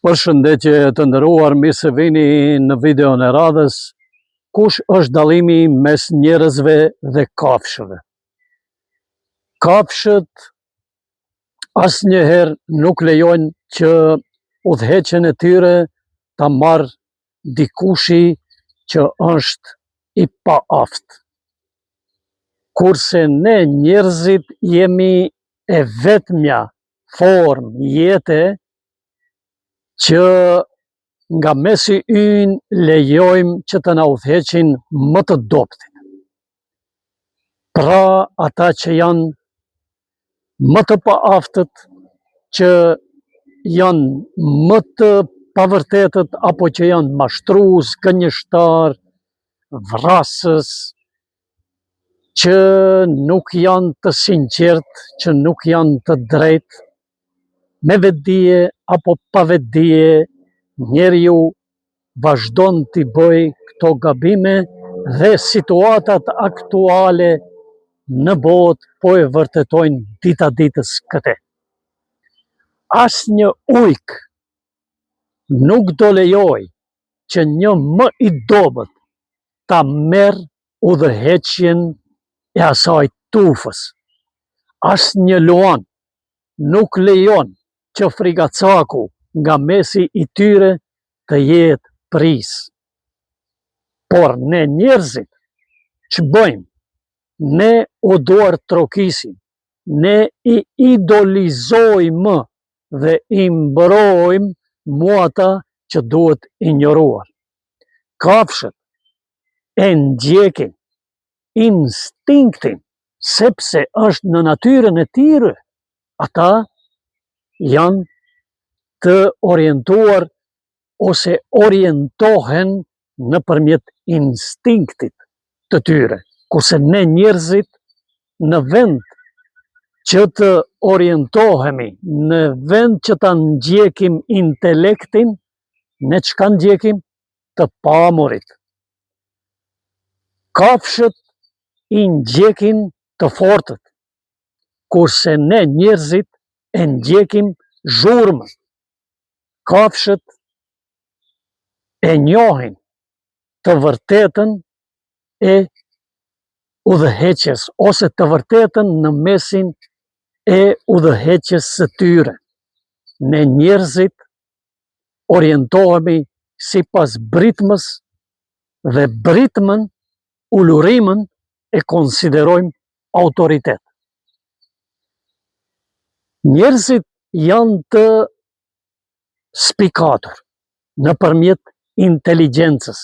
Përshëndetje të nderuar, mirë se vini në videon e radhës. Kush është dallimi mes njerëzve dhe kafshëve? Kafshët asnjëherë nuk lejojnë që udhëheqjen e tyre ta marrë dikushi që është i paaft. Kurse ne njerëzit jemi e vetmja formë jete që nga mesi ynë lejojmë që të na udhëheqin më të dobtin. Pra ata që janë më të paaftët, që janë më të pavërtetët, apo që janë mashtrues, gënjeshtar, vrasës, që nuk janë të sinqert, që nuk janë të drejtë, me vetdije apo pa vetdije, njeriu vazhdon t'i bëj këto gabime dhe situatat aktuale në botë po e vërtetojnë dita ditës këtë. Asnjë ujk nuk do lejoj që një më i dobët ta merr udhëheqjen e asaj tufës. Asnjë luan nuk lejon që frigacaku nga mesi i tyre të jetë pris. Por ne njerëzit që bëjmë? Ne u duar trokisim, ne i idolizojmë dhe i mbrojmë muata që duhet injoruar. Kafshët e ndjekin instinktin, sepse është në natyrën e tyre. Ata janë të orientuar ose orientohen nëpërmjet instinktit të tyre, kurse ne njerëzit në vend që të orientohemi, në vend që ta ndjekim intelektin, ne çka ndjekim? Të pamurit. Kafshët i ndjekin të fortët, kurse ne njerëzit e ndjekim zhurmën. Kafshët e njohin të vërtetën e udhëheqjes, ose të vërtetën në mesin e udhëheqjes së tyre. Ne njerëzit orientohemi sipas britmës dhe britmën, ulurimën e konsiderojmë autoritet. Njerëzit janë të spikatur nëpërmjet inteligjencës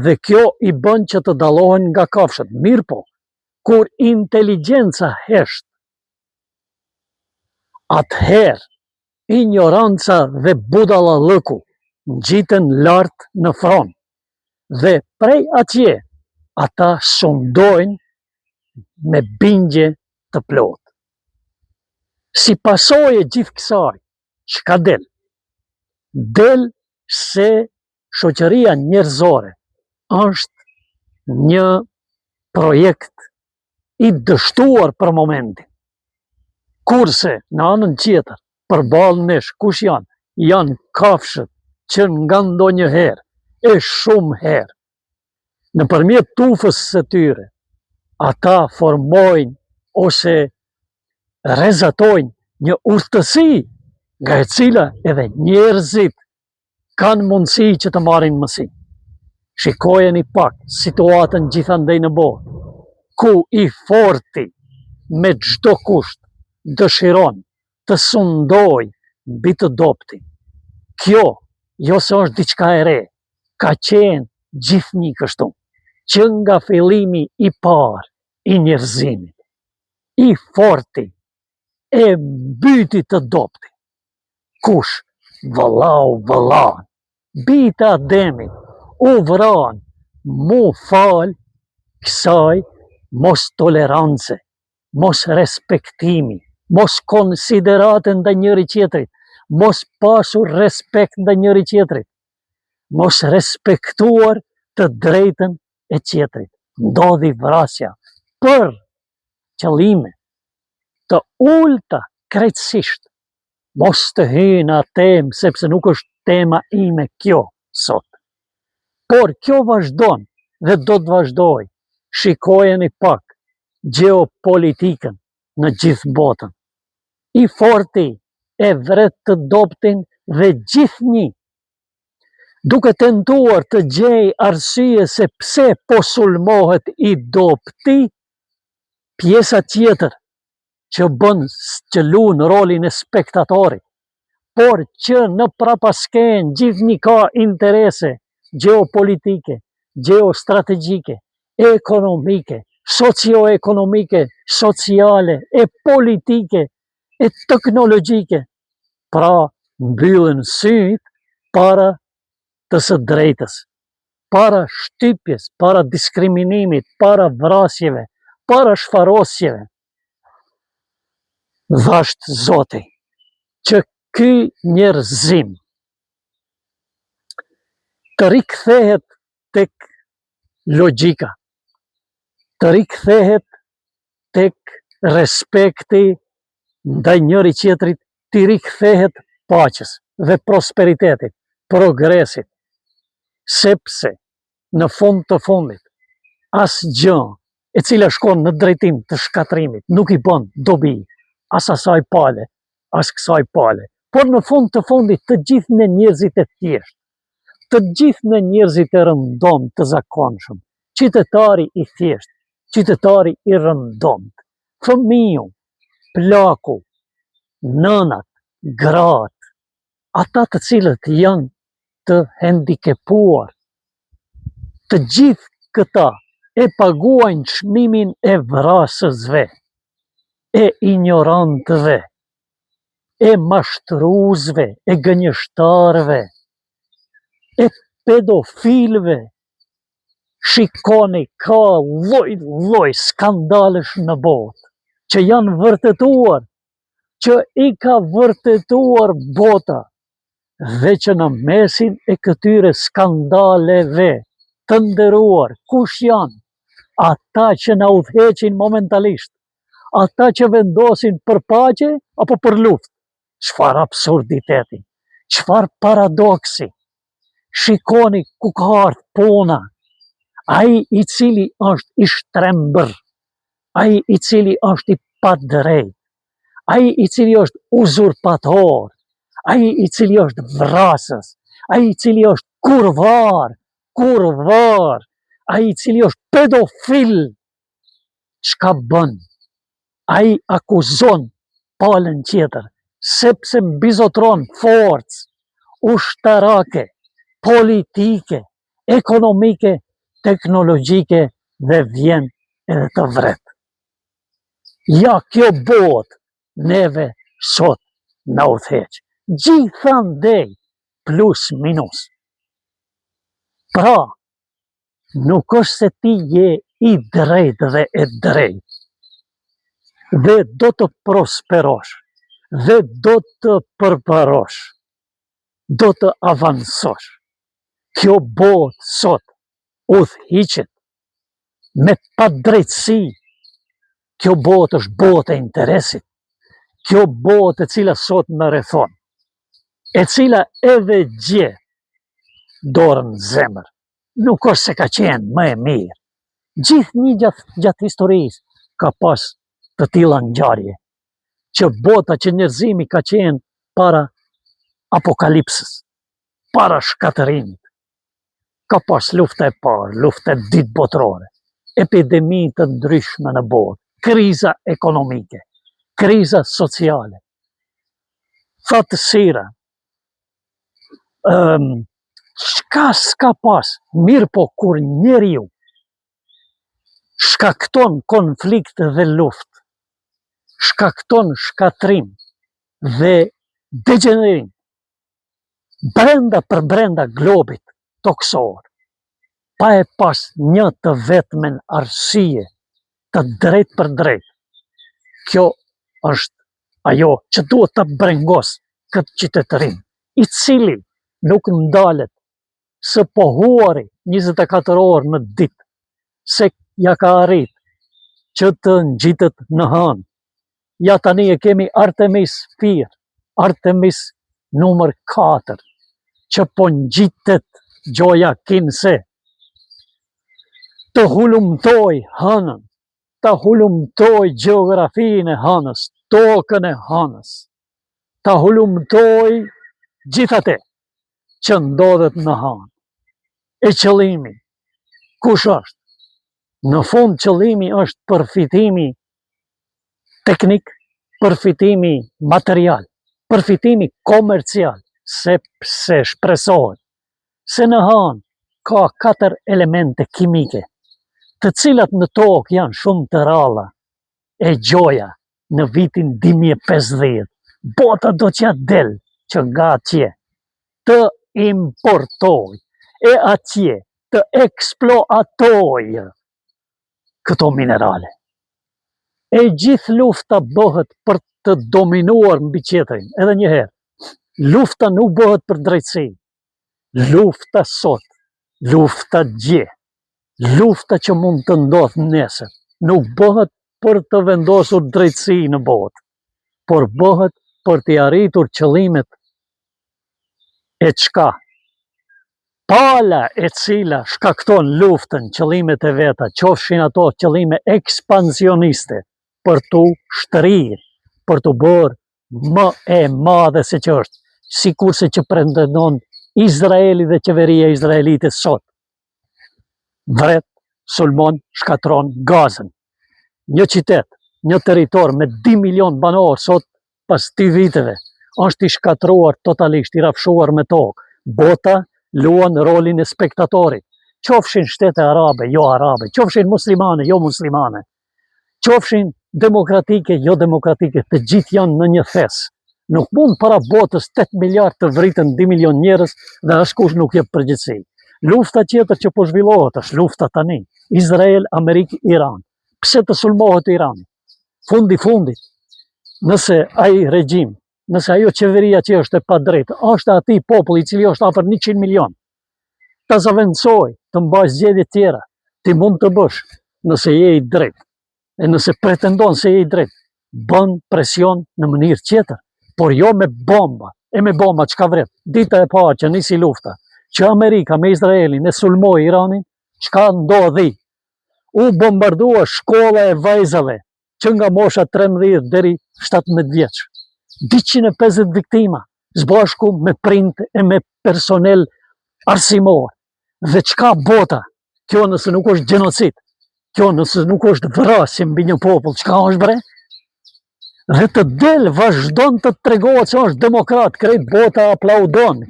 dhe kjo i bën që të dallohen nga kafshët. Mirë po, kur inteligjenca hesht, atëherë ignoranca dhe budallallëku ngjiten lart në fron dhe prej atje ata sundojnë me bindje të plotë. Si pasojë e gjithë kësaj, çka del? Del se shoqëria njerëzore është një projekt i dështuar për momentin. Kurse në anën tjetër, përballë nesh kush janë? Janë kafshët që nga ndonjëherë e shumë herë, nëpërmjet tufës së tyre, ata formojnë ose rrezatojnë një urtësi nga e cila edhe njerëzit kanë mundësi që të marrin mësi. Shikojeni pak situatën gjithandej në botë, ku i forti me çdo kusht dëshiron të sundojë mbi të dobtin. Kjo jo se është diçka e re, ka qenë gjithnjë kështu, që nga fillimi i parë i njerëzimit. I forti e mbyti të dobtin. Kush? Vëllau vëllan, bita Ademit u vran mu fal kësaj mos tolerance, mos respektimi, mos konsiderate ndaj njëri tjetrit, mos pasur respekt ndaj njëri tjetrit, mos respektuar të drejtën e tjetrit. Ndodhi vrasja për qëllime të ulta krejtësisht, mos të hynë atë temë, sepse nuk është tema ime kjo sot. Por kjo vazhdon dhe do të vazhdoj. Shikojeni pak geopolitikën në gjithë botën. I forti e vret të doptin dhe gjithnjë, duke tentuar të gjej arsye se pse po sulmohet i dopti, pjesa tjetër që luan rolin e spektatorit, por që në prapaskenë gjithnjë ka interese geopolitike, geostrategjike, ekonomike, socioekonomike, sociale, e politike, e teknologjike. Pra mbyllën syt para të së drejtës, para shtypjes, para diskriminimit, para vrasjeve, para shfarosjeve. Dhasht Zoti që ky njerëzim të rikthehet tek logjika, të rikthehet tek respekti ndaj njëri tjetrit, të rikthehet paqes dhe prosperitetit, progresit, sepse në fund të fundit asgjë e cila shkon në drejtim të shkatrimit nuk i bën dobi as asaj pale, as kësaj pale, por në fund të fundit të gjithë në njerëzit e thjeshtë, të gjithë në njerëzit e rëndom të zakonshëm, qytetari i thjesht, qytetari i rëndom, fëmiu, plaku, nënat, gratë, ata të cilët janë të hendikepuar, të gjithë këta e paguajnë çmimin e vrasësve, e ignorantëve, e mashtruesve, e gënjeshtarëve, e pedofilëve. Shikoni, ka lloj skandalesh në botë që janë vërtetuar, që i ka vërtetuar bota, dhe që në mesin e këtyre skandaleve të nderuar, kush janë? Ata që na udhëheqin momentalisht, ata që vendosin për paqe apo për luftë. Çfarë absurditeti, çfarë paradoksi. Shikoni ku ka ardhur puna. Ai i cili është i shtrembër, ai i cili është i padrejt, ai i cili është uzurpator, ai i cili është vrasës, ai i cili është kurvar, ai i cili është pedofil. Çka bën? Ai akuzon palën tjetër, sepse mbizotron forcë ushtarake, politike, ekonomike, teknologjike dhe vjen edhe të vret. Ja, kjo botë neve sot na udhëheq. Gjithandej plus minus. Pra, nuk është se ti je i drejtë dhe e drejtë dhe do të prosperosh dhe do të përparosh, do të avansosh. Kjo botë sot udhëhiqet me padrejtësi. Kjo botë është botë e interesit. Kjo botë e cila sot në rrethon, e cila edhe gje dorën në zemër, nuk është se ka qenë më e mirë. Gjithnjë gjatë historisë ka pas të tilla ngjarje, që bota, që njerëzimi ka qenë para apokalipsës, para shkatërimit. Ka pas lufta e parë, lufta e dytë botërore, epidemi të ndryshme në botë, kriza ekonomike, kriza sociale, fatësira. Çka s'ka pas, mirë po kur njeriu shkakton konflikt dhe luftë, shkakton shkatrim dhe degenerim brenda për brenda globit toksor, pa e pas një të vetmen arsye të drejtë për drejtë. Kjo është ajo që duhet të brengos këtë qytetërim, i cili nuk ndalet së pohuari 24 orë në ditë, se ja ka arrit që të ngjitet në hënë. Ja tani e kemi Artemis Fir, Artemis numër 4, që po ngjitet gjoja kinse, të hulumtoj hënën, të hulumtoj gjeografinë e hënës, tokën e hënës, të hulumtoj gjithate që ndodhet në hënë. E qëllimi, kush është? Në fund qëllimi është përfitimi teknik, përfitimi material, përfitimi komercial, sepse shpresohet se në hënë ka 4 elemente kimike, të cilat në tokë janë shumë të ralla. E gjoja në vitin 2050, bota do t'ja del që nga atje të importoj e atje të eksploatoj këto minerale. E gjithë lufta bëhet për të dominuar mbi tjetrin. Edhe njëherë, lufta nuk bëhet për drejtësi. Lufta sot, lufta dje, lufta që mund të ndodhë nesër, nuk bëhet për të vendosur drejtësi në botë, por bëhet për të arritur qëllimet e çka? Pala e cila shkakton luftën, qëllimet e veta, qofshin ato qëllime ekspansioniste, për të shtrirë, për të bërë më e madhe se që është, sikurse që pretendon Izraeli dhe qeveria izraelite sot. Vret, sulmon, shkatron Gazën. Një qytet, një territor me 2 milion banor sot pas 2 viteve, është i shkatruar totalisht, i rafshuar me tokë. Bota luan rolin e spektatorit. Qofshin shtete arabe, jo arabe, qofshin muslimane, jo muslimane, qofshin demokratike, jo demokratike, të gjithë janë në një thes. Nuk mund para botës 8 miliard të vritën 2 milion njerëz dhe askush nuk jep përgjegjësi. Lufta tjetër që po zhvillohet është lufta tani. Izrael, Amerikë, Iran. Pse të sulmohet Irani? Fundi fundit, nëse ai regjim, nëse ajo qeveria që është e padrejtë, është atij populli i cili është afër 100 milion, ta zaventsoj të mbajë zgjedhje tjera, ti mund të bësh nëse je i drejtë. E nëse pretendon se je i drejtë, bën presion në mënyrë tjetër, por jo me bomba. E me bomba çka vret? Dita e parë që nisi lufta, që Amerika me Izraelin e sulmoi Iranin, çka ndodhi? U bombardua shkolla e vajzave që nga mosha 13 deri 17 vjeç. 250 viktima, zbashku me print e me personel arsimor. Dhe çka bota? Kjo nëse nuk është gjenocid, kjo nëse nuk është vrasje mbi një popull, çka është bre? Dhe të del vazhdon të tregohet se është demokrat, krejt bota aplaudon,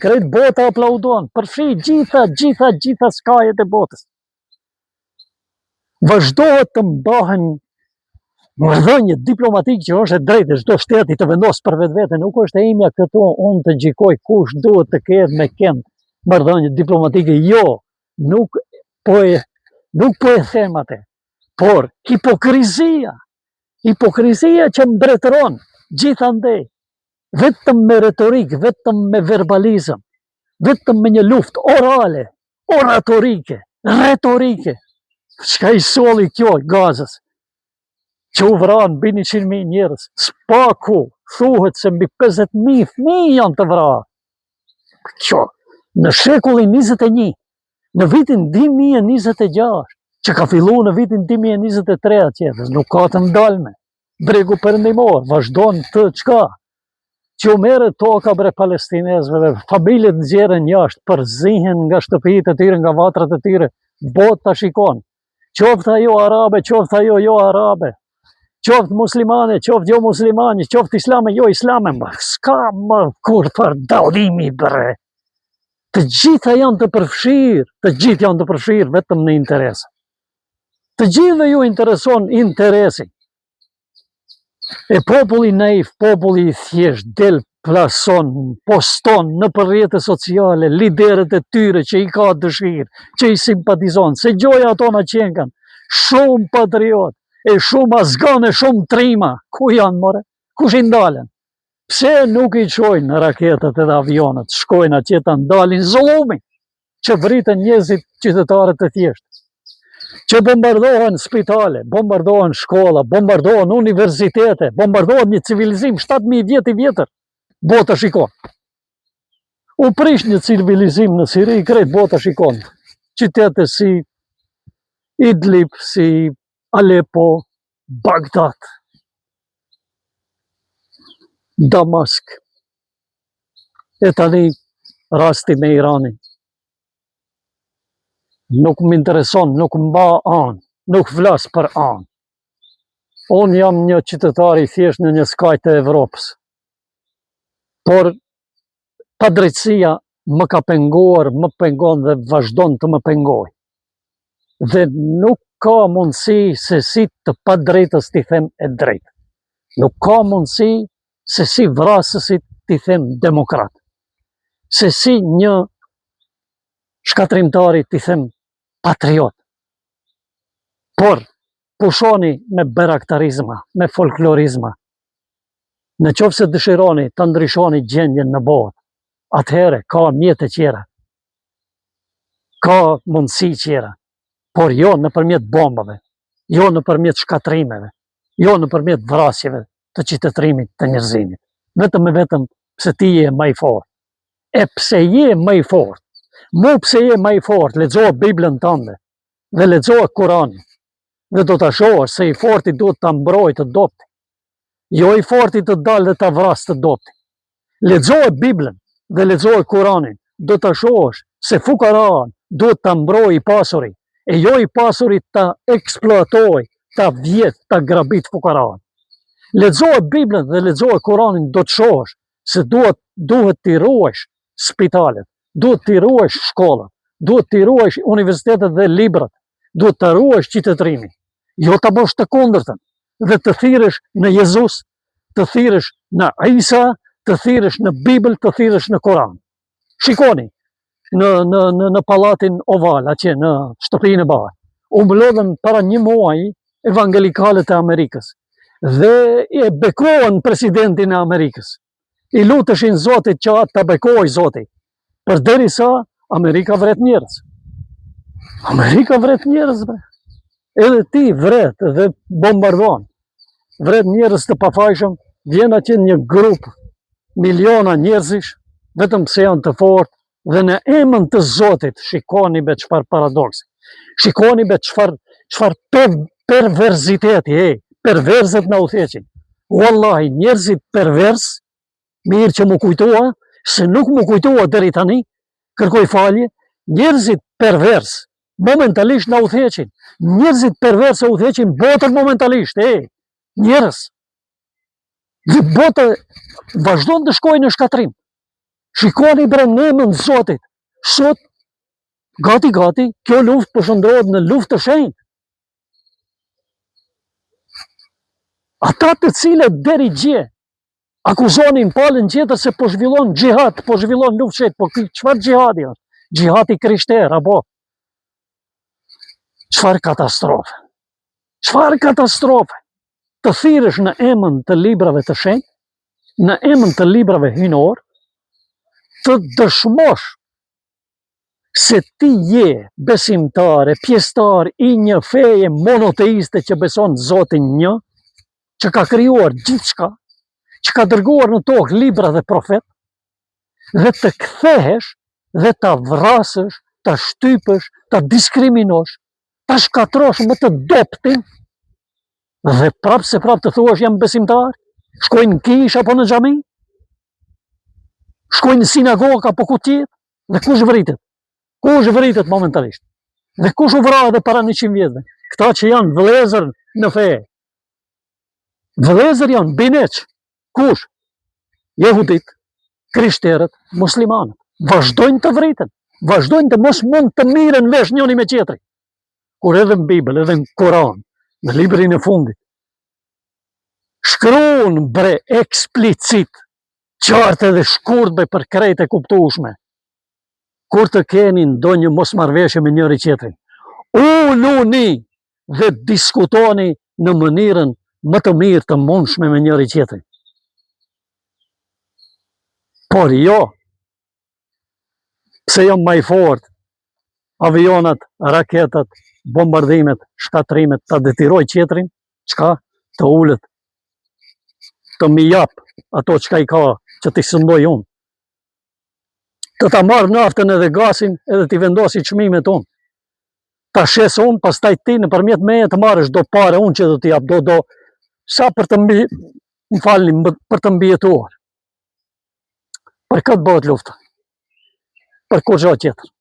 përfshi gjitha skajet e botës. Vazhdohet të mbahen marrëdhënie diplomatike që është e drejtë çdo shteti të vendosë për vetvete, nuk është e imja këtu unë të gjykoj kush duhet të ketë me kënd marrëdhënie diplomatike, jo, nuk po e them atë, por hipokrizia që mbretëron gjithandej, vetëm me retorik, vetëm me verbalizëm, vetëm me një luftë orale, oratorike, retorike. Çka i solli kjo Gazës? Që u vranë mbi 100.000 njerëz. Spaku thuhet se mbi 50.000 fëmijë janë të vrarë. Kjo në shekullin 21, në vitin 2026, që ka filluar në vitin 2023 atje, nuk ka të ndalme. Bregu perëndimor vazhdon të çka? Që u merret toka bre palestinezëve, familjet nxjerren jashtë, përzihen nga shtëpitë e tyre, nga vatrat e tyre, bota shikon. Qoftë ajo arabe, qoftë ajo jo arabe, qoftë muslimane, qoftë jo muslimane, qoftë islame, jo islame, s'ka më kur për dallimi bre. Të gjitha janë të përfshirë, vetëm në interes. Të gjithëve ju intereson interesi. E populli naif, populli i thjesht, del plason, poston në rrjete sociale, liderët e tyre që i ka dëshirë, që i simpatizon, se gjoja ato na qenkan, shumë patriot, e shumë azgan, e shumë trima, ku janë more? Kush i ndalen? Pse nuk i çojnë në raketat edhe avionët, shkojnë atje ta ndalin zullumin, që vritën njerëzit qytetarët e thjeshtë, që bombardohen spitale, bombardohen shkolla, bombardohen universitete, bombardohen një civilizim 7.000 vjet i vjetër. bota shikon. U prish një civilizim në Siri, krejt bota shikon. Qytete si Idlib, si Aleppo, Bagdad, Damask. E tani rasti me Iranin. Nuk më intereson, nuk mba anë, nuk flas për anë. Unë jam një qytetar i thjesht në një skaj të Evropës. Por padrejtësia më ka penguar, më pengon dhe vazhdon të më pengoj. Dhe nuk ka mundësi se si të padrejtës t'i them e drejtë. Nuk ka mundësi se si vrasësit t'i them demokrat. Se si një shkatrimtari t'i them patriot. Por pushoni me beraktarizma, me folklorizma. Në qoftë se dëshironi të ndryshoni gjendjen në botë, atëhere ka mjete qera, ka mundësi qera, por jo nëpërmjet bombave, jo nëpërmjet shkatrimeve, jo nëpërmjet vrasjeve të qytetërimit të njerëzimit. Vetëm e vetëm pse ti je më i fortë. E pse je më i fortë? Mu pse je më i fortë, lexoa Biblën tënde dhe lexoa Kuranin. Dhe do ta shohësh se i forti duhet ta mbrojë të dopti. Jo i forti të dalë dhe ta vrasë të dopti. Lexoa Biblën dhe lexoa Kuranin, do ta shohësh se fukaran duhet ta mbrojë i pasuri, e jo i pasuri ta eksploatoj, ta vjet, ta grabit fukaran. Lexoa Biblën dhe lexoa Kuranin, do të shohësh se duhet t'i ruajsh spitalet, duhet t'i ruajsh shkollat, duhet t'i ruajsh universitetet dhe librat, duhet t'a ruajsh qytetërimin. Jo ta bësh të kundërtën dhe të thirrësh në Jezus, të thirrësh në Isa, të thirrësh në Bibël, të thirrësh në Koran. Shikoni, në Pallatin Oval, atje në shtëpinë e Bardhë, u mblodhen para një muaji evangelikalet e Amerikës dhe e bekuan presidentin e Amerikës. I luteshin Zotit që atë ta bekoj Zoti, përderisa Amerika vret njerëz. Amerika vret njerëz, bre. Edhe ti vret dhe bombardon. Vret njerëz të pafajshëm, vjen atje një grup miliona njerëzish, vetëm pse janë të fortë dhe në emën të Zotit, shikoni be çfarë paradoksi. Shikoni be çfarë perverziteti, perverzet na udhëheqin. Wallahi, njerëzit pervers, mirë që mu kujtoa, se nuk mu kujtoa deri tani, kërkoj falje, njerëzit pervers momentalisht na udhëheqin. Njerëzit pervers e udhëheqin botën momentalisht, njerëz. Dhe bota vazhdon të shkojë në shkatrim. Shikoni bre në emën të Zotit. Sot, gati, kjo luftë po shndrohet në luftë të shenjtë. Ata të cilët deri gje akuzonin palën tjetër se po zhvillon xhihad, po zhvillon luftë shenjtë, po çfarë xhihadi është? Xhihadi krishter, apo? Çfarë katastrofe? Çfarë katastrofe? Të thirrësh në emën të librave të shenjtë, në emën të librave hyjnor, të dëshmosh se ti je besimtare, pjesëtar i një feje monoteiste që beson Zotin një, që ka krijuar gjithçka, që ka dërguar në tokë libra dhe profet, dhe të kthehesh dhe ta vrasësh, ta shtypësh, ta diskriminosh, ta shkatrosh më të doptin, dhe prapë se prapë të thuash jam besimtar, shkojnë në kish apo në xhami, shkojnë në sinagogë apo ku tjetë, dhe kush vritet? Kush vritet momentalisht? Dhe kush u vra edhe para 100 vjetëve? Këta që janë vëllezër në fe. Vëllezër janë bineq. Kush? Jehudit, krishterët, muslimanët. Vazhdojnë të vriten. Vazhdojnë të mos mund të miren vesh njëri me tjetri. Kur edhe në Bibël, edhe në Koran, në librin e fundit, shkruan bre eksplicit, qartë edhe shkurt për krejt e kuptueshme, kur të keni ndonjë mosmarrveshje me njëri tjetrin, uluni dhe diskutoni në mënyrën më të mirë të mundshme me njëri tjetrin. Por jo, pse jam më i fortë, avionat, raketat, bombardimet, shkatrimet, ta detyroj tjetrin, çka? Të ulët, të mi jap ato çka i ka, që t'i sëndoj unë. Të ta marrë naftën edhe gasin edhe t'i vendosi çmimet unë. Ta shes unë, pastaj ti nëpërmjet meje të marrësh do pare unë që do t'i jap, do sa për të më falni, për të mbijetuar. Për këtë bëhet lufta. Për kur gjatë tjetër.